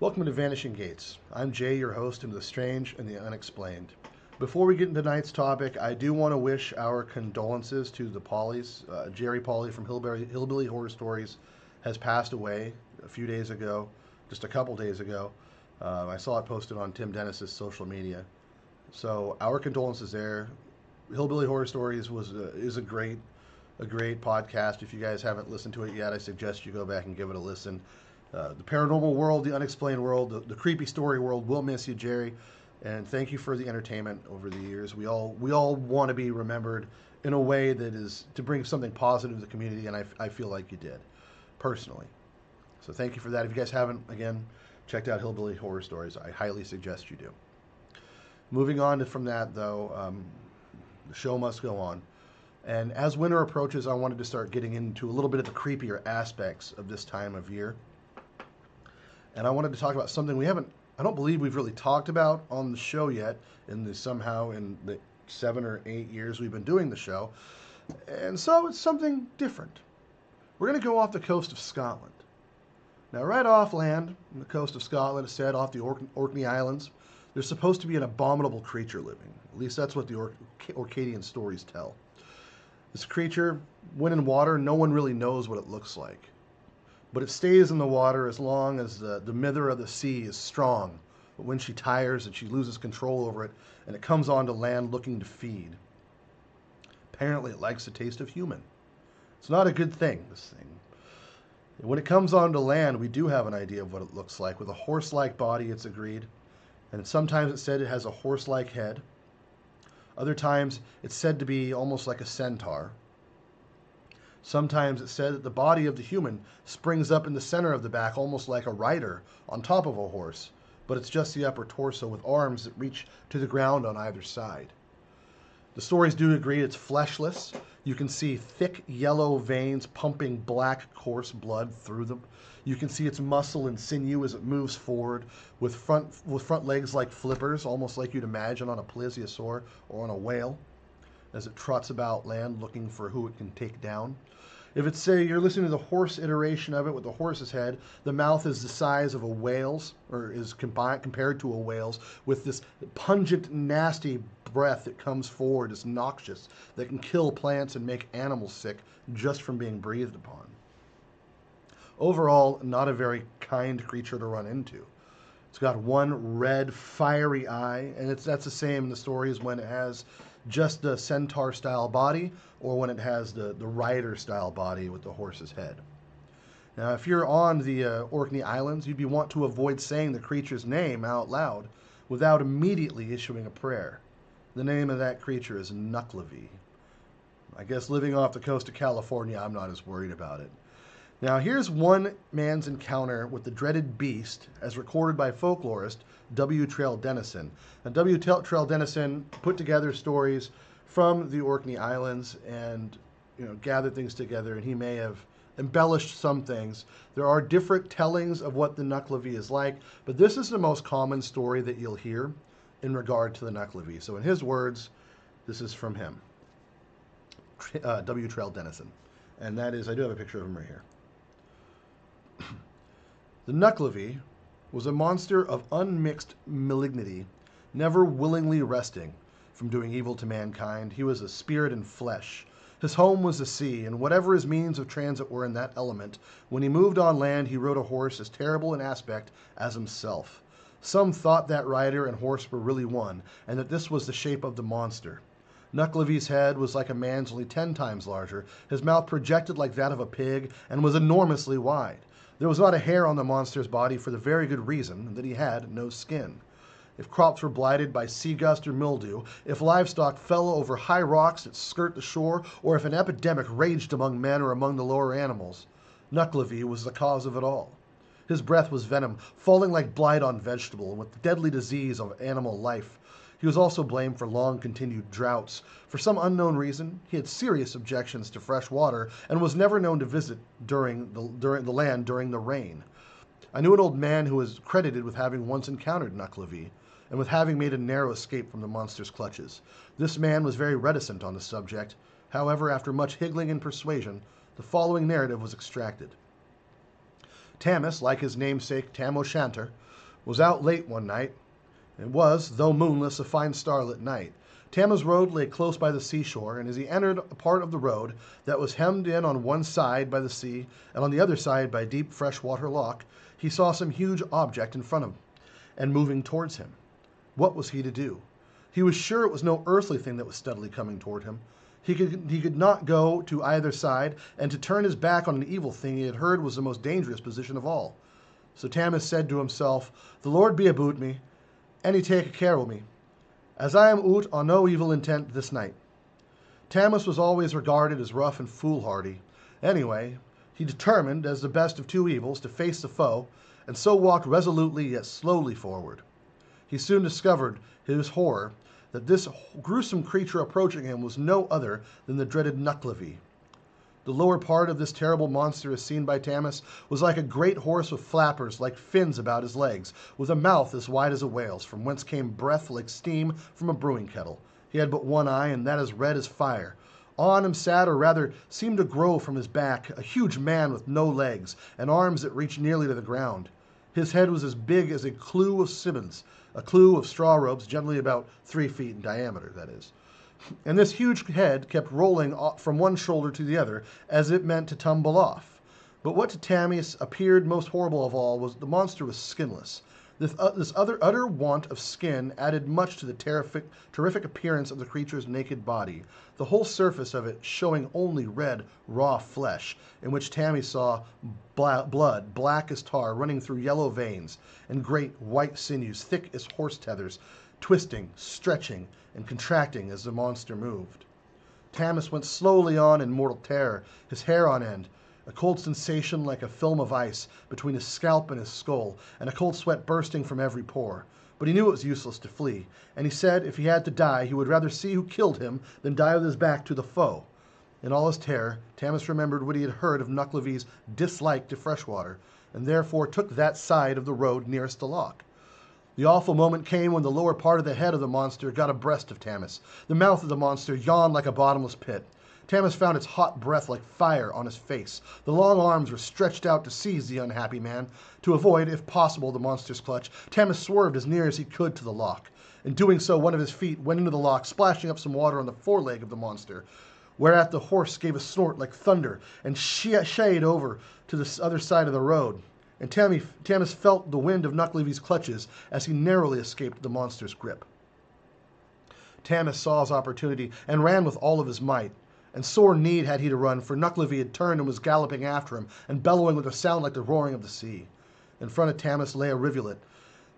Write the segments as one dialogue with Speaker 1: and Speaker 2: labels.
Speaker 1: Welcome to Vanishing Gates. I'm Jay, your host into the strange and the unexplained. Before we get into tonight's topic, I do want to wish our condolences to the Paulies. Jerry Pauly from Hillbilly Horror Stories has passed away a few days ago, just a couple days ago. I saw it posted on Tim Dennis's social media. So our condolences there. Hillbilly Horror Stories is a great podcast. If you guys haven't listened to it yet, I suggest you go back and give it a listen. The paranormal world, the unexplained world, the creepy story world will miss you, Jerry. And thank you for the entertainment over the years. We all want to be remembered in a way that is to bring something positive to the community, and I feel like you did, personally. So thank you for that. If you guys haven't, again, checked out Hillbilly Horror Stories, I highly suggest you do. Moving on from that, though, the show must go on. And as winter approaches, I wanted to start getting into a little bit of the creepier aspects of this time of year. And I wanted to talk about something I don't believe we've really talked about on the show yet, in the 7 or 8 years we've been doing the show. And so it's something different. We're going to go off the coast of Scotland. Now, right off land, on the coast of Scotland, it's said off the Orkney Islands, there's supposed to be an abominable creature living. At least that's what the Orcadian stories tell. This creature, when in water, no one really knows what it looks like. But it stays in the water as long as the mither of the sea is strong. But when she tires and she loses control over it, and it comes onto land looking to feed. Apparently it likes the taste of human. It's not a good thing, this thing. When it comes onto land, we do have an idea of what it looks like. With a horse-like body, it's agreed. And sometimes it's said it has a horse-like head. Other times, it's said to be almost like a centaur. Sometimes it's said that the body of the human springs up in the center of the back almost like a rider on top of a horse, but it's just the upper torso with arms that reach to the ground on either side. The stories do agree it's fleshless. You can see thick yellow veins pumping black coarse blood through them. You can see its muscle and sinew as it moves forward with front legs like flippers, almost like you'd imagine on a plesiosaur or on a whale, as it trots about land looking for who it can take down. If it's, say, you're listening to the horse iteration of it with the horse's head, the mouth is the size of a whale's, or is compared to a whale's, with this pungent, nasty breath that comes forward, is noxious, that can kill plants and make animals sick just from being breathed upon. Overall, not a very kind creature to run into. It's got one red, fiery eye, and that's the same in the stories when it has just the centaur-style body or when it has the rider-style body with the horse's head. Now, if you're on the Orkney Islands, you'd want to avoid saying the creature's name out loud without immediately issuing a prayer. The name of that creature is Nuckelavee. I guess living off the coast of California, I'm not as worried about it. Now, here's one man's encounter with the dreaded beast, as recorded by folklorist W. Trail Dennison. And W. Trail Dennison put together stories from the Orkney Islands and gathered things together, and he may have embellished some things. There are different tellings of what the Nuckelavee is like, but this is the most common story that you'll hear in regard to the Nuckelavee. So in his words, this is from him, W. Trail Dennison. And that is, I do have a picture of him right here. The Nuckelavee was a monster of unmixed malignity, never willingly resting from doing evil to mankind. He was a spirit in flesh. His home was the sea, and whatever his means of transit were in that element, when he moved on land he rode a horse as terrible in aspect as himself. Some thought that rider and horse were really one, and that this was the shape of the monster. Nuckleavee's head was like a man's, only 10 times larger. His mouth projected like that of a pig and was enormously wide. There was not a hair on the monster's body for the very good reason that he had no skin. If crops were blighted by sea gust or mildew, if livestock fell over high rocks that skirt the shore, or if an epidemic raged among men or among the lower animals, Nuckelavee was the cause of it all. His breath was venom, falling like blight on vegetable, and with the deadly disease of animal life. He was also blamed for long-continued droughts. For some unknown reason, he had serious objections to fresh water and was never known to visit during the land during the rain. I knew an old man who was credited with having once encountered Nuckelavee and with having made a narrow escape from the monster's clutches. This man was very reticent on the subject. However, after much higgling and persuasion, the following narrative was extracted. Tamis, like his namesake Tam O'Shanter, was out late one night. It was, though moonless, a fine starlit night. Tam's road lay close by the seashore, and as he entered a part of the road that was hemmed in on one side by the sea and on the other side by deep freshwater loch, he saw some huge object in front of him and moving towards him. What was he to do? He was sure it was no earthly thing that was steadily coming toward him. He could not go to either side, and to turn his back on an evil thing he had heard was the most dangerous position of all. So Tamis said to himself, "The Lord be aboot me, and he take care o' me, as I am oot on no evil intent this night." Tamis was always regarded as rough and foolhardy. Anyway, he determined, as the best of two evils, to face the foe, and so walked resolutely yet slowly forward. He soon discovered, to his horror, that this gruesome creature approaching him was no other than the dreaded Nuckelavee. The lower part of this terrible monster, as seen by Tamis, was like a great horse with flappers like fins about his legs, with a mouth as wide as a whale's, from whence came breath like steam from a brewing kettle. He had but one eye, and that as red as fire. On him sat, or rather seemed to grow from his back, a huge man with no legs, and arms that reached nearly to the ground. His head was as big as a clew of Simmons, a clew of straw ropes, generally about 3 feet in diameter, that is. And this huge head kept rolling from one shoulder to the other, as it meant to tumble off. But what to Tamis appeared most horrible of all was the monster was skinless. This utter want of skin added much to the terrific appearance of the creature's naked body, the whole surface of it showing only red, raw flesh, in which Tamis saw blood, black as tar, running through yellow veins, and great white sinews, thick as horse tethers, twisting, stretching, and contracting as the monster moved. Tamis went slowly on in mortal terror, his hair on end, a cold sensation like a film of ice between his scalp and his skull, and a cold sweat bursting from every pore. But he knew it was useless to flee, and he said if he had to die, he would rather see who killed him than die with his back to the foe. In all his terror, Tamis remembered what he had heard of Nuckleavee's dislike to freshwater, and therefore took that side of the road nearest the loch. The awful moment came when the lower part of the head of the monster got abreast of Tamis. The mouth of the monster yawned like a bottomless pit. Tamis found its hot breath like fire on his face. The long arms were stretched out to seize the unhappy man. To avoid, if possible, the monster's clutch, Tamis swerved as near as he could to the loch. In doing so, one of his feet went into the loch, splashing up some water on the foreleg of the monster, whereat the horse gave a snort like thunder and shied over to the other side of the road. And Tamis felt the wind of Nuckleavee's clutches as he narrowly escaped the monster's grip. Tamis saw his opportunity and ran with all of his might. And sore need had he to run, for Nuckelavee had turned and was galloping after him, and bellowing with a sound like the roaring of the sea. In front of Tamis lay a rivulet,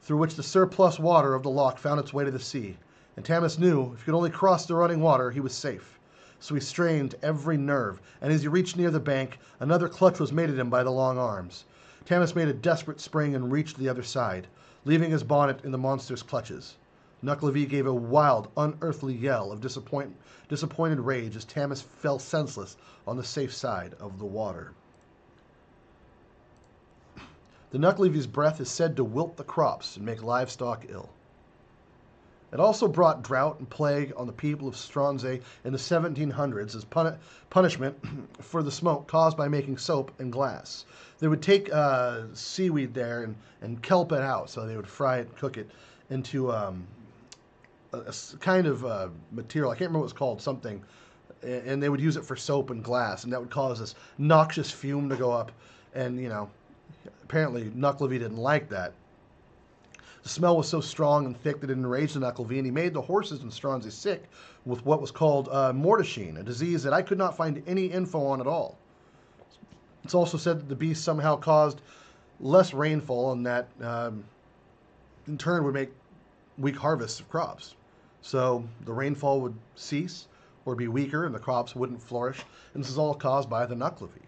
Speaker 1: through which the surplus water of the loch found its way to the sea. And Tamis knew, if he could only cross the running water, he was safe. So he strained every nerve, and as he reached near the bank, another clutch was made at him by the long arms. Tamis made a desperate spring and reached the other side, leaving his bonnet in the monster's clutches. Nuckelavee gave a wild, unearthly yell of disappointed rage as Tamis fell senseless on the safe side of the water. The Nuckleavee's breath is said to wilt the crops and make livestock ill. It also brought drought and plague on the people of Stronsay in the 1700s as punishment for the smoke caused by making soap and glass. They would take seaweed there and kelp it out, so they would fry it and cook it into a kind of material. I can't remember what it's called, something. And they would use it for soap and glass, and that would cause this noxious fume to go up. And, apparently Nuckelavee didn't like that. The smell was so strong and thick that it enraged the Nuckelavee, and he made the horses in Stronsay sick with what was called mortashine, a disease that I could not find any info on at all. It's also said that the beast somehow caused less rainfall, and that in turn would make weak harvests of crops. So the rainfall would cease or be weaker, and the crops wouldn't flourish, and this is all caused by the Nuckelavee.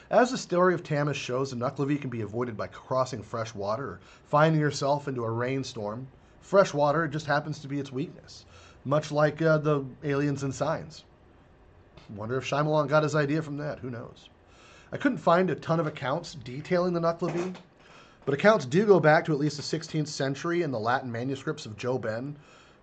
Speaker 1: As the story of Tamis shows, the Nuckelavee can be avoided by crossing fresh water or finding yourself into a rainstorm. Fresh water just happens to be its weakness, much like the aliens and signs. Wonder if Shyamalan got his idea from that. Who knows? I couldn't find a ton of accounts detailing the Nuckelavee, but accounts do go back to at least the 16th century in the Latin manuscripts of Joe Ben.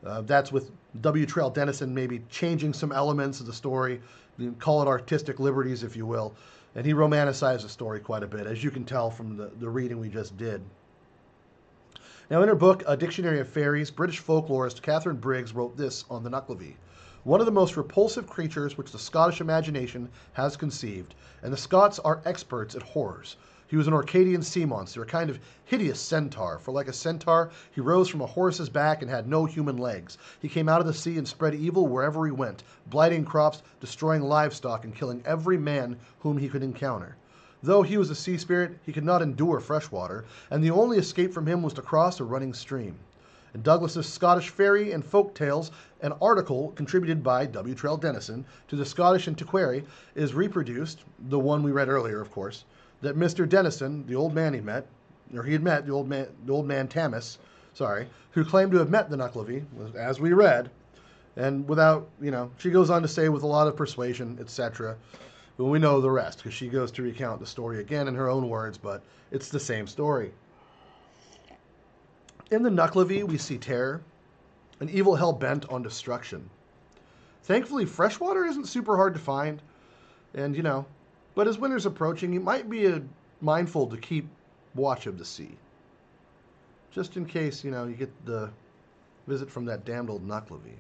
Speaker 1: That's with W. Trail Dennison maybe changing some elements of the story. You can call it artistic liberties, if you will. And he romanticized the story quite a bit, as you can tell from the reading we just did. Now, in her book, A Dictionary of Fairies, British folklorist Catherine Briggs wrote this on the Nuckelavee. One of the most repulsive creatures which the Scottish imagination has conceived, and the Scots are experts at horrors. He was an Orcadian sea monster, a kind of hideous centaur, for like a centaur, he rose from a horse's back and had no human legs. He came out of the sea and spread evil wherever he went, blighting crops, destroying livestock, and killing every man whom he could encounter. Though he was a sea spirit, he could not endure fresh water, and the only escape from him was to cross a running stream. In Douglas's Scottish Fairy and Folk Tales, an article contributed by W. Trail Dennison to the Scottish Antiquary is reproduced, the one we read earlier, of course, that Mr. Dennison, the old man he had met, the old man Tammis, who claimed to have met the Nuckelavee, as we read, and without, she goes on to say with a lot of persuasion, etc., but we know the rest, because she goes to recount the story again in her own words, but it's the same story. In the Nuckelavee, we see terror, an evil hell bent on destruction. Thankfully, fresh water isn't super hard to find, and, but as winter's approaching, you might be mindful to keep watch of the sea. Just in case, you get the visit from that damned old Nuckelavee.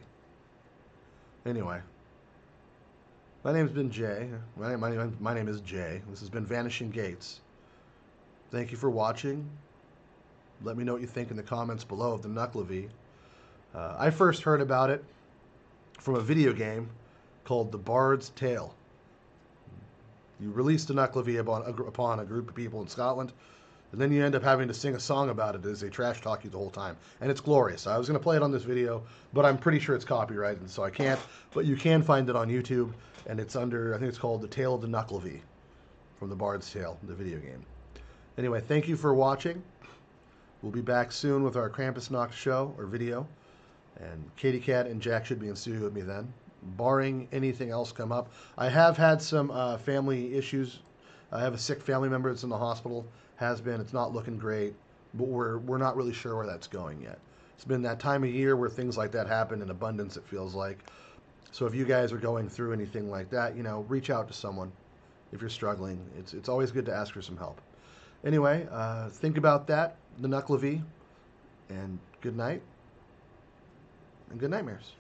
Speaker 1: Anyway. My name's been Jay. My name is Jay. This has been Vanishing Gates. Thank you for watching. Let me know what you think in the comments below of the Nuckelavee. I first heard about it from a video game called The Bard's Tale. You release the Nuckelavee upon a group of people in Scotland, and then you end up having to sing a song about it as they trash talk you the whole time. And it's glorious. I was going to play it on this video, but I'm pretty sure it's copyrighted, so I can't. But you can find it on YouTube, and it's under, I think it's called The Tale of the Nuckelavee from The Bard's Tale, the video game. Anyway, thank you for watching. We'll be back soon with our Krampusnacht show, or video. And Katie Cat and Jack should be in studio with me then, barring anything else come up. I have had some family issues. I have a sick family member that's in the hospital. It's not looking great, but we're not really sure where that's going yet. It's been that time of year where things like that happen in abundance, it feels like. So if you guys are going through anything like that, reach out to someone if you're struggling. It's always good to ask for some help. Anyway, think about that, the Nuckelavee, and good night, and good nightmares.